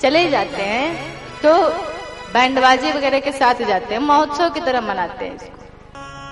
चले जाते हैं तो बैंड बाजे वगैरह के साथ जाते हैं, महोत्सव की तरह मनाते हैं इसको।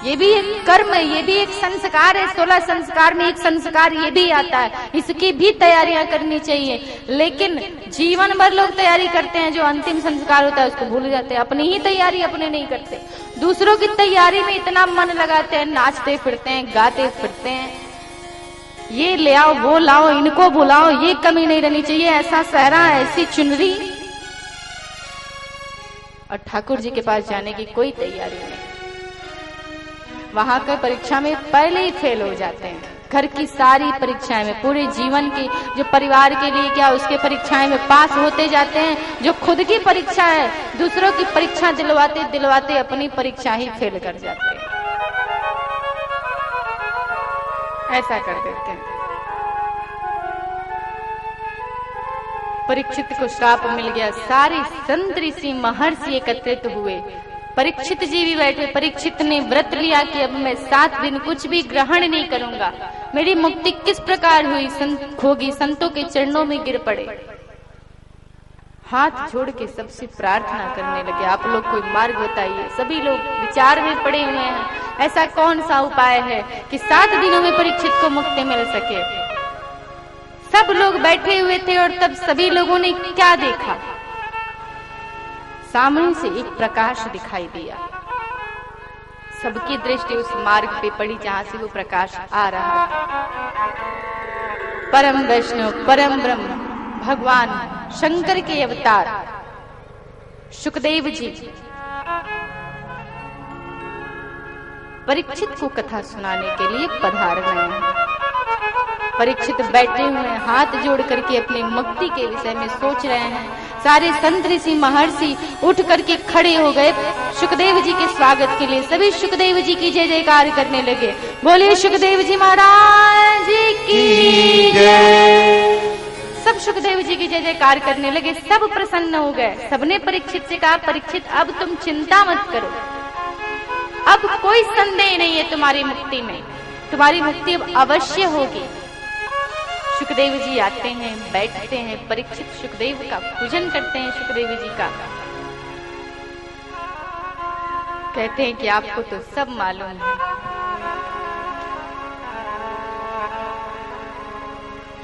ये भी एक कर्म है, ये भी एक संस्कार है। 16 संस्कार में एक संस्कार ये भी आता है, इसकी भी तैयारियां करनी चाहिए। लेकिन जीवन भर लोग तैयारी करते हैं, जो अंतिम संस्कार होता है उसको भूल जाते हैं। अपनी ही तैयारी अपने नहीं करते, दूसरों की तैयारी में इतना मन लगाते हैं, नाचते फिरते हैं, गाते फिरते हैं, ये ले आओ, वो लाओ, इनको बुलाओ, ये कमी नहीं रहनी चाहिए, ऐसा सहरा, ऐसी चुनरी। और ठाकुर जी के पास जाने की कोई तैयारी नहीं, वहां के परीक्षा में पहले ही फेल हो जाते हैं। घर की सारी परीक्षाएं में, पूरे जीवन की जो परिवार के लिए क्या उसके परीक्षाएं में पास होते जाते हैं। जो खुद की परीक्षा है, दूसरों की परीक्षा दिलवाते दिलवाते अपनी परीक्षा ही फेल कर जाते हैं। ऐसा कर देते हैं। परीक्षित को श्राप मिल गया, सारे संत ऋषि महर्षि एकत्रित हुए, परीक्षित जी भी बैठे। परीक्षित ने व्रत लिया कि अब मैं 7 दिन कुछ भी ग्रहण नहीं करूंगा, मेरी मुक्ति किस प्रकार हुई होगी। संतों के चरणों में गिर पड़े, हाथ जोड़ के सबसे प्रार्थना करने लगे, आप लोग कोई मार्ग बताइए। सभी लोग विचार में पड़े हुए हैं, ऐसा कौन सा उपाय है कि 7 दिनों में परीक्षित को मुक्ति मिल सके। सब लोग बैठे हुए थे और तब सभी लोगों ने क्या देखा, सामने से एक प्रकाश दिखाई दिया। सबकी दृष्टि उस मार्ग पे पड़ी जहां से वो प्रकाश आ रहा था। परम वैष्णव, परम ब्रह्म, भगवान शंकर के अवतार शुकदेव जी परीक्षित को कथा सुनाने के लिए पधार गए हैं। परीक्षित बैठे हुए हैं, हाथ जोड़ करके अपनी मुक्ति के विषय में सोच रहे हैं। सारे संत ऋषि महर्षि उठ करके खड़े हो गए शुकदेव जी के स्वागत के लिए। सभी शुकदेव जी की जय जयकार करने लगे। बोलिए शुकदेव जी महाराज की जय। सब शुकदेव जी की जय जयकार करने लगे, सब प्रसन्न हो गए। सबने परीक्षित से कहा, परीक्षित अब तुम चिंता मत करो, अब कोई संदेह नहीं है तुम्हारी मुक्ति में, तुम्हारी मुक्ति अब अवश्य होगी। शुकदेव जी आते हैं, बैठते हैं, परीक्षित शुकदेव का पूजन करते हैं। शुकदेव जी का कहते हैं कि आपको तो सब मालूम है।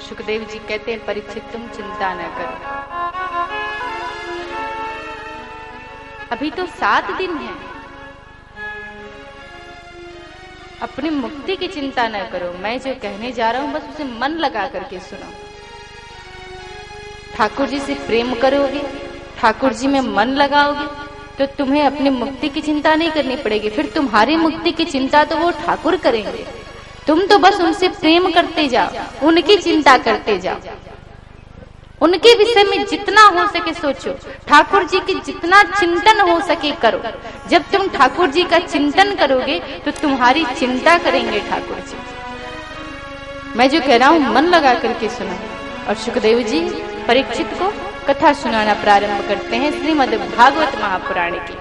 शुकदेव जी कहते हैं, परीक्षित तुम चिंता न करो, अभी तो 7 दिन है, अपनी मुक्ति की चिंता न करो। मैं जो कहने जा रहा हूं बस उसे मन लगा करके सुनो। ठाकुर जी से प्रेम करोगे, ठाकुर जी में मन लगाओगे तो तुम्हें अपनी मुक्ति की चिंता नहीं करनी पड़ेगी। फिर तुम्हारी मुक्ति की चिंता तो वो ठाकुर करेंगे, तुम तो बस उनसे प्रेम करते जाओ, उनकी चिंता करते जाओ, उनके विषय में जितना हो सके सोचो, ठाकुर जी की जितना चिंतन हो सके करो। जब तुम ठाकुर जी का चिंतन करोगे तो तुम्हारी चिंता करेंगे ठाकुर जी। मैं जो कह रहा हूं मन लगा करके सुनो। और शुकदेव जी परीक्षित को कथा सुनाना प्रारंभ करते हैं श्रीमद् भागवत महापुराण की।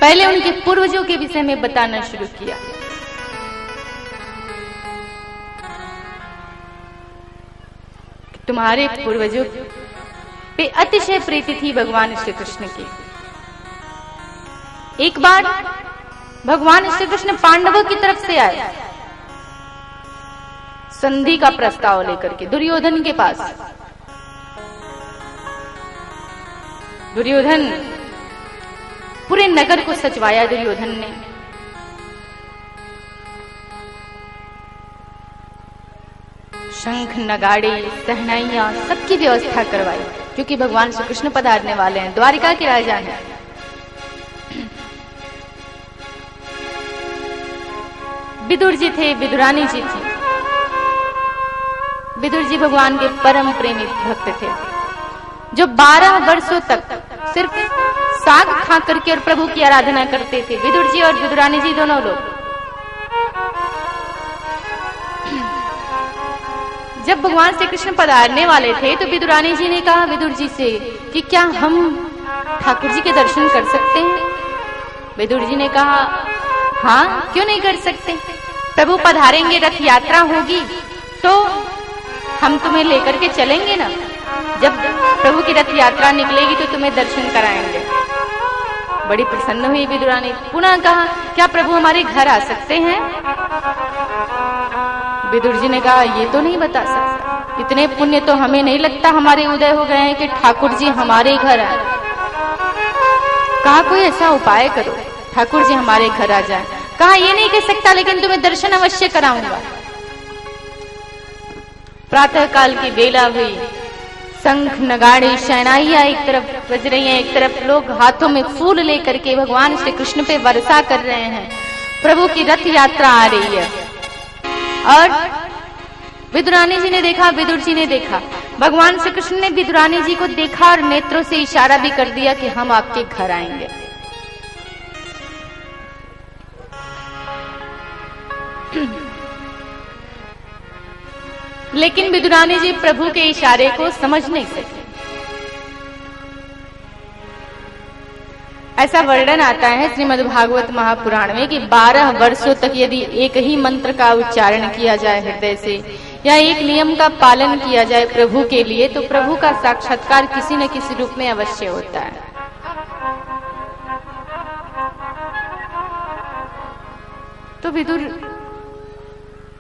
पहले उनके पूर्वजों के विषय में बताना शुरू किया। तुम्हारे पूर्वजों पे अतिशय प्रीति थी भगवान श्री कृष्ण की। एक बार भगवान श्री कृष्ण पांडवों की तरफ से आए संधि का प्रस्ताव लेकर के दुर्योधन के पास। दुर्योधन, पूरे नगर को सचवाया दुर्योधन ने। शंख, नगाड़े, सहनाइयां सबकी व्यवस्था करवाई, क्योंकि भगवान श्री कृष्ण पधारने वाले हैं, द्वारिका के राजा हैं। विदुर जी थे, विदुरानी जी थी। विदुर जी भगवान के परम प्रेमी भक्त थे, जो 12 वर्षों तक सिर्फ साग खा करके और प्रभु की आराधना करते थे। विदुर जी और विदुरानी जी दोनों लोग। जब भगवान श्री कृष्ण पधारने वाले थे तो विदुरानी जी ने कहा विदुर जी से कि क्या हम ठाकुर जी के दर्शन कर सकते हैं। विदुर जी ने कहा हाँ, क्यों नहीं कर सकते। प्रभु पधारेंगे, रथ यात्रा होगी तो हम तुम्हें लेकर के चलेंगे ना, जब प्रभु की रथ यात्रा निकलेगी तो तुम्हें दर्शन कराएंगे। बड़ी प्रसन्न हुई विदुरानी, पुनः कहा क्या प्रभु हमारे घर आ सकते हैं? विदुर जी ने कहा ये तो नहीं बता सकता, इतने पुण्य तो हमें नहीं लगता हमारे उदय हो गए हैं कि ठाकुर जी हमारे घर आए। कहा कोई ऐसा उपाय करो ठाकुर जी हमारे घर आ जाए। कहा ये नहीं कह सकता, लेकिन तुम्हें दर्शन अवश्य कराऊंगा। प्रातः काल की बेला हुई, शंख नगाड़े शहनाइयां एक तरफ बज रही हैं, एक तरफ लोग हाथों में फूल लेकर के भगवान श्री कृष्ण पे वर्षा कर रहे हैं। प्रभु की रथ यात्रा आ रही है और विदुरानी जी ने देखा, विदुर जी ने देखा, भगवान श्री कृष्ण ने विदुरानी जी को देखा और नेत्रों से इशारा भी कर दिया कि हम आपके घर आएंगे। लेकिन विदुरानी जी प्रभु के इशारे को समझ नहीं सकी। ऐसा वर्णन आता है श्रीमद् भागवत महापुराण में कि 12 वर्षों तक यदि एक ही मंत्र का उच्चारण किया जाए हृदय से या एक नियम का पालन किया जाए प्रभु के लिए, तो प्रभु का साक्षात्कार किसी न किसी रूप में अवश्य होता है। तो विदुर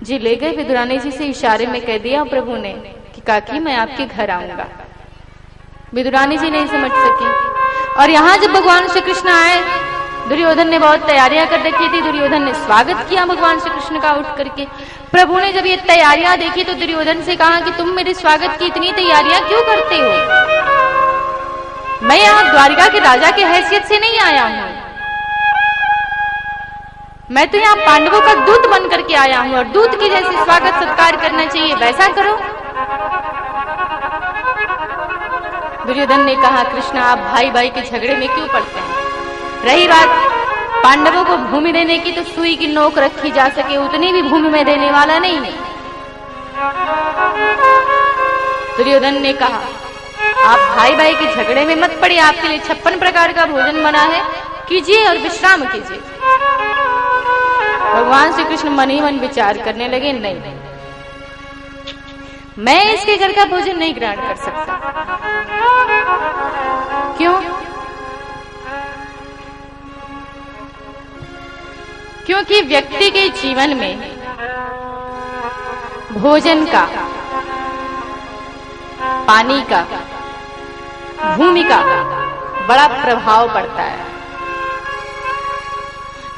जी ले गए, विदुरानी जी से इशारे में कह दिया प्रभु ने कि काकी मैं आपके घर आऊंगा। विदुरानी जी नहीं समझ सकी। और यहाँ जब भगवान श्री कृष्ण आए, दुर्योधन ने बहुत तैयारियां कर रखी थी। दुर्योधन ने स्वागत किया भगवान श्री कृष्ण का उठ करके। प्रभु ने जब ये तैयारियां देखी तो दुर्योधन से कहा कि तुम मेरे स्वागत की इतनी तैयारियां क्यों करते हो? मैं यहाँ द्वारिका के राजा की हैसियत से नहीं आया हूँ, मैं तो यहाँ पांडवों का दूत बन करके आया हूँ और दूत की जैसे स्वागत सत्कार करना चाहिए वैसा करो। दुर्योधन ने कहा कृष्ण आप भाई भाई के झगड़े में क्यों पड़ते हैं? रही बात पांडवों को भूमि देने की, तो सुई की नोक रखी जा सके उतनी भी भूमि में देने वाला नहीं है। दुर्योधन ने कहा आप भाई भाई के झगड़े में मत पड़े, आपके लिए 56 प्रकार का भोजन बना है, कीजिए और विश्राम कीजिए। भगवान श्री कृष्ण मन ही मन विचार करने लगे, नहीं मैं इसके घर का भोजन नहीं ग्रहण कर सकता। क्यों? क्योंकि व्यक्ति के जीवन में भोजन का, पानी का, भूमि का बड़ा प्रभाव पड़ता है।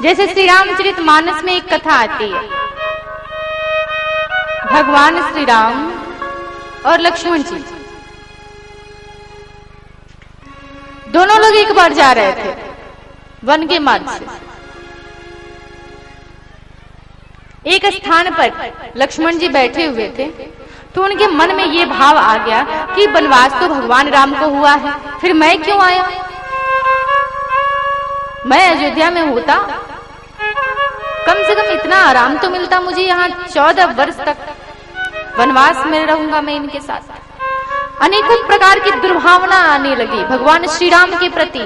जैसे श्री रामचरितमानस में एक कथा आती है, भगवान श्री राम और लक्ष्मण जी दोनों लोग एक बार जा रहे थे वन के मार्ग से। एक स्थान पर लक्ष्मण जी बैठे हुए थे तो उनके मन में ये भाव आ गया कि वनवास तो भगवान राम को हुआ है, फिर मैं क्यों आया? मैं अयोध्या में होता, कम से कम इतना आराम तो मिलता मुझे। यहाँ 14 वर्ष तक वनवास में रहूंगा मैं इनके साथ। अनेकों प्रकार की दुर्भावना आने लगी भगवान श्री राम के प्रति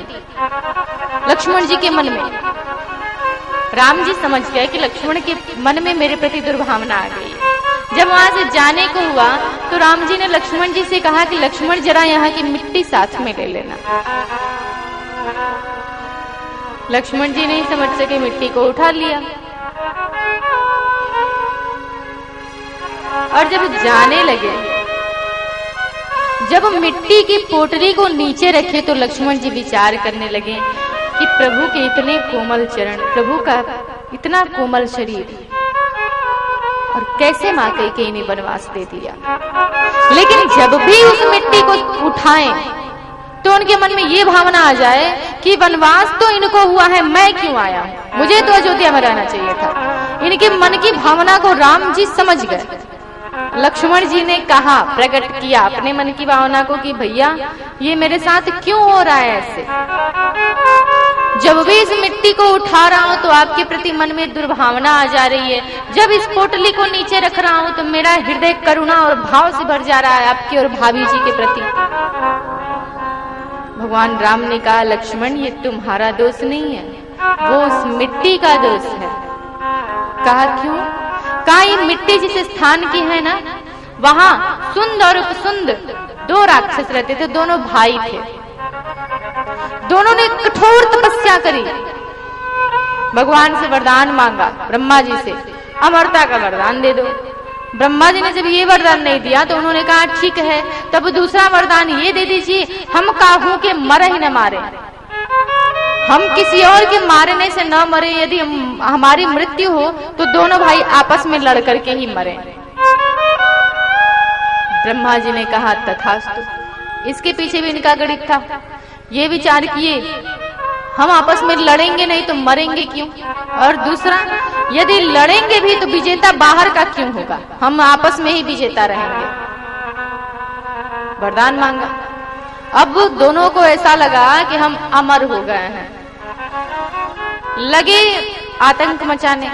लक्ष्मण जी के मन में। राम जी समझ गए कि लक्ष्मण के मन में मेरे प्रति दुर्भावना आ गई। जब वहां से जाने को हुआ तो राम जी ने लक्ष्मण जी से कहा कि लक्ष्मण जरा यहाँ की मिट्टी साथ में ले लेना। लक्ष्मण जी नहीं समझ सके, मिट्टी को उठा लिया और जब जाने लगे, जब मिट्टी की पोटली को नीचे रखे तो लक्ष्मण जी विचार करने लगे कि प्रभु के इतने कोमल चरण, प्रभु का इतना कोमल शरीर, और कैसे मां कैकेयी ने वनवास दे दिया। लेकिन जब भी उस मिट्टी को उठाएं तो उनके मन में ये भावना आ जाए कि वनवास तो इनको हुआ है, मैं क्यों आया? मुझे तो अयोध्या में रहना चाहिए था। इनके मन की भावना को राम जी समझ गए। लक्ष्मण जी ने कहा, प्रकट किया अपने मन की भावना को कि भैया ये मेरे साथ क्यों हो रहा है ऐसे? जब भी इस मिट्टी को उठा रहा हूं तो आपके प्रति मन में दुर्भावना आ जा रही है। जब इस पोटली को नीचे रख रहा हूं तो मेरा हृदय करुणा और भाव से भर जा रहा है आपके और भाभी जी के प्रति। भगवान राम ने कहा, लक्ष्मण ये तुम्हारा दोष नहीं है, वो उस मिट्टी का दोष है। कहा क्यों? कहा ये मिट्टी जिस स्थान की है ना, वहां सुंद और उपसुंद दो राक्षस रहते थे, दोनों भाई थे। दोनों ने कठोर तपस्या करी, भगवान से वरदान मांगा, ब्रह्मा जी से अमरता का वरदान दे दो। ब्रह्मा जी ने जब ये वरदान नहीं दिया तो उन्होंने कहा ठीक है, तब दूसरा वरदान ये दे दीजिए, हम काहू के मरे ही न मारे, हम किसी और के मारने से न मरे, यदि हमारी मृत्यु हो तो दोनों भाई आपस में लड़ करके ही मरे। ब्रह्मा जी ने कहा तथास्तु। इसके पीछे भी इनका गणित था, ये विचार किए हम आपस में लड़ेंगे नहीं तो मरेंगे क्यों, और दूसरा यदि लड़ेंगे भी तो विजेता बाहर का क्यों होगा, हम आपस में ही विजेता रहेंगे। वरदान मांगा। अब दोनों को ऐसा लगा कि हम अमर हो गए हैं, लगे आतंक मचाने।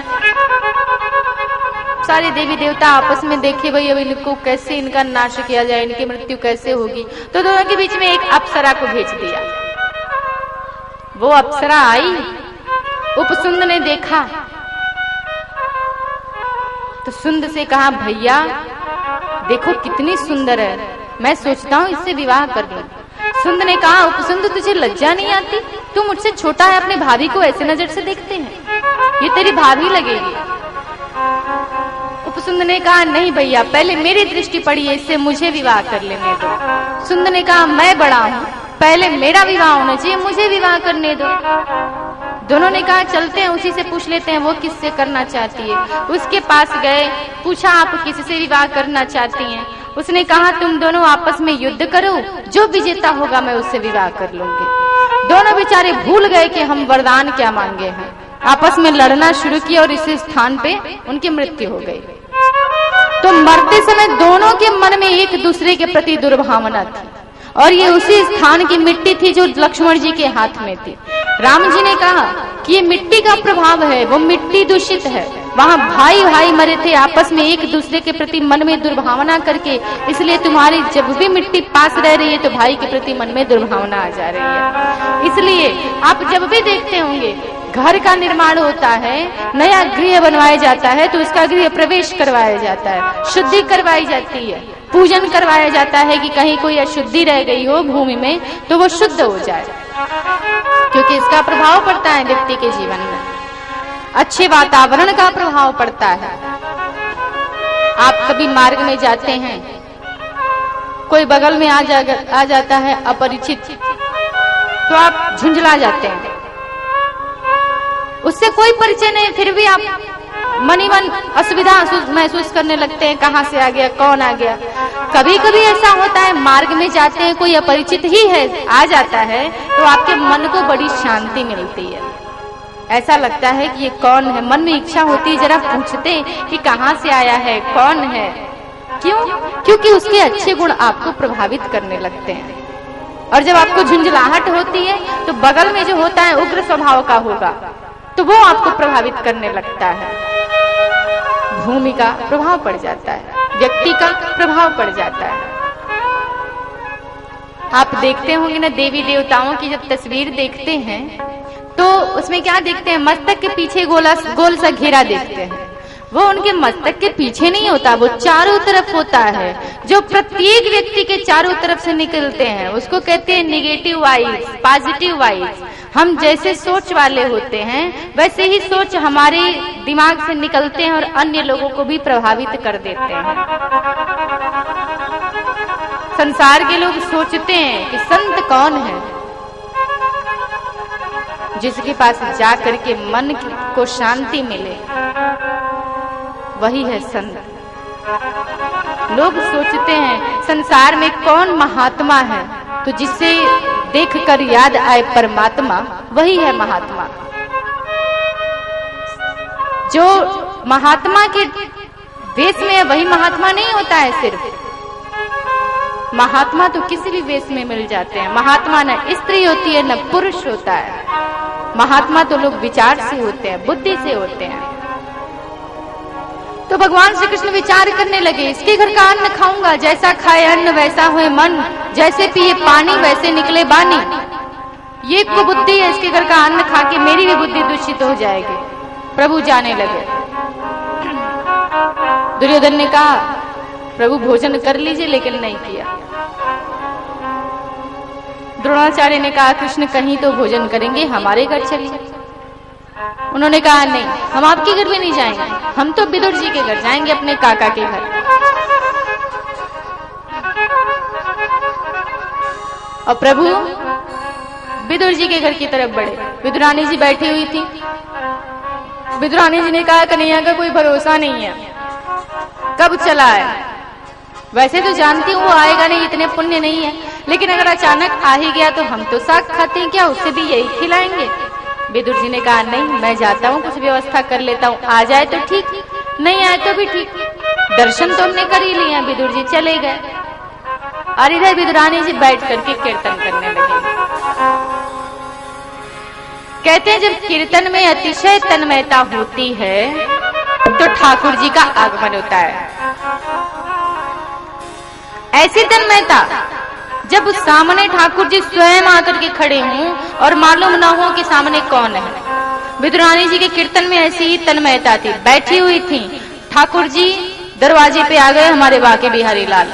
सारे देवी देवता आपस में देखे भाई अब इनको कैसे इनका नाश किया जाए, इनकी मृत्यु कैसे होगी। तो दोनों के बीच में एक अप्सरा को भेज दिया। वो अप्सरा आई, उपसुंद ने देखा तो सुंद से कहा भैया देखो कितनी सुंदर है, मैं सोचता हूँ इससे विवाह कर लूं। सुंद ने कहा उपसुंद तुझे लज्जा नहीं आती, तू मुझसे छोटा है, अपने भाभी को ऐसे नजर से देखते हैं, ये तेरी भाभी लगेगी। उपसुंद ने कहा नहीं भैया पहले मेरी दृष्टि पड़ी है, इससे मुझे विवाह कर लेने दो। सुंद ने कहा मैं बड़ा हूँ, पहले मेरा विवाह होना चाहिए, मुझे विवाह करने दो। दोनों ने कहा चलते हैं उसी से पूछ लेते हैं वो किससे करना चाहती है। उसके पास गए, पूछा आप किससे विवाह करना चाहती हैं। उसने कहा तुम दोनों आपस में युद्ध करो, जो विजेता होगा मैं उससे विवाह कर लूंगी। दोनों बेचारे भूल गए कि हम वरदान क्या मांगे हैं, आपस में लड़ना शुरू किया और इस स्थान पे उनकी मृत्यु हो गई। तो मरते समय दोनों के मन में एक दूसरे के प्रति दुर्भावना थी, और ये उसी स्थान की मिट्टी थी जो लक्ष्मण जी के हाथ में थी। राम जी ने कहा कि ये मिट्टी का प्रभाव है, वो मिट्टी दूषित है, वहां भाई भाई मरे थे आपस में एक दूसरे के प्रति मन में दुर्भावना करके, इसलिए तुम्हारी जब भी मिट्टी पास रह रही है तो भाई के प्रति मन में दुर्भावना आ जा रही है। इसलिए आप जब भी देखते होंगे घर का निर्माण होता है, नया गृह बनवाया जाता है तो उसका गृह प्रवेश करवाया जाता है, शुद्धि करवाई जाती है, पूजन करवाया जाता है कि कहीं कोई अशुद्धि रह गई हो भूमि में तो वो शुद्ध हो जाए, क्योंकि इसका प्रभाव पड़ता है व्यक्ति के जीवन में, अच्छे वातावरण का प्रभाव पड़ता है। आप कभी मार्ग में जाते हैं, कोई बगल में आ जाता है अपरिचित, तो आप झुंझला जाते हैं, उससे कोई परिचय नहीं, फिर भी आप मनी मन असुविधा महसूस करने लगते हैं, कहां से आ गया, कौन आ गया। कभी कभी ऐसा होता है मार्ग में जाते हैं, कोई अपरिचित ही है आ जाता है तो आपके मन को बड़ी शांति मिलती है, ऐसा लगता है कि ये कौन है, मन में इच्छा होती है जरा पूछते कि कहां से आया है, कौन है। क्यों? क्योंकि उसके अच्छे गुण आपको प्रभावित करने लगते हैं। और जब आपको झुंझलाहट होती है तो बगल में जो होता है उग्र स्वभाव का होगा तो वो आपको प्रभावित करने लगता है, भूमि का प्रभाव पड़ जाता है, व्यक्ति का प्रभाव पड़ जाता है। आप देखते होंगे ना देवी देवताओं की जब तस्वीर देखते हैं तो उसमें क्या देखते हैं, मस्तक के पीछे गोल सा घेरा देखते हैं। वो उनके मस्तक के पीछे नहीं होता, वो चारों तरफ होता है, जो प्रत्येक व्यक्ति के चारों तरफ से निकलते हैं उसको कहते हैं निगेटिव वाइब्स, पॉजिटिव वाइब्स। हम जैसे सोच वाले होते हैं वैसे ही सोच हमारे दिमाग से निकलते हैं और अन्य लोगों को भी प्रभावित कर देते हैं। संसार के लोग सोचते हैं कि संत कौन है, जिसके पास जा करके मन को शांति मिले वही है संत। लोग सोचते हैं संसार में कौन महात्मा है, तो जिससे देखकर याद आए परमात्मा वही है महात्मा। जो महात्मा के वेश में है वही महात्मा नहीं होता है। सिर्फ महात्मा तो किसी भी वेश में मिल जाते हैं। महात्मा न स्त्री होती है न पुरुष होता है, महात्मा तो लोग विचार से होते हैं, बुद्धि से होते हैं। तो भगवान श्री कृष्ण विचार करने लगे, इसके घर का अन्न खाऊंगा, जैसा खाए अन्न वैसा हुए मन, जैसे पिए पानी वैसे निकले बानी। ये कुबुद्धि है, इसके घर का अन्न खा के मेरी भी बुद्धि दूषित हो जाएगी। प्रभु जाने लगे। दुर्योधन ने कहा प्रभु भोजन कर लीजिए, लेकिन नहीं किया। द्रोणाचार्य ने कहा कृष्ण कहीं तो भोजन करेंगे, हमारे घर चलिए। उन्होंने कहा नहीं, हम आपके घर भी नहीं जाएंगे, हम तो विदुर जी के घर जाएंगे, अपने काका के घर। और प्रभु विदुर जी के घर की तरफ बढ़े। विदुरानी जी बैठी हुई थी। विदुरानी जी ने कहा कन्हैया का कोई भरोसा नहीं है, कब चला है। वैसे तो जानती हूँ वो आएगा नहीं, इतने पुण्य नहीं है, लेकिन अगर अचानक आ ही गया तो हम तो साग खाते हैं क्या, उससे भी यही खिलाएंगे। विदुर जी ने कहा नहीं, मैं जाता हूँ, कुछ व्यवस्था कर लेता हूँ, आ जाए तो ठीक, नहीं आए तो भी ठीक। दर्शन तो हमने कर ही लिए। विदुर जी चले गए और इधर विदुरानी जी बैठ करके कीर्तन करने लगे। कहते हैं जब कीर्तन में अतिशय तन्मयता होती है तो ठाकुर जी का आगमन होता है। ऐसी तन्मयता जब उस सामने ठाकुर जी स्वयं आकर के खड़े हों और मालूम ना हो कि सामने कौन है। विदुरानी जी के कीर्तन में ऐसी ही तन्मयता थी। बैठी हुई थी, ठाकुर जी दरवाजे पे आ गए। हमारे बाके बिहारी लाल,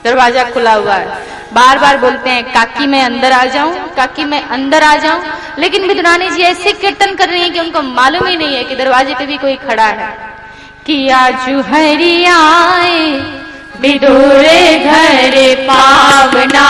दरवाजा खुला हुआ है, बार बार बोलते हैं काकी मैं अंदर आ जाऊं, काकी मैं अंदर आ जाऊं, लेकिन विदुरानी जी ऐसे कीर्तन कर रही हैं कि उनको मालूम ही नहीं है कि दरवाजे पे भी कोई खड़ा है। कि आजू हरि आए विदुर घर पावना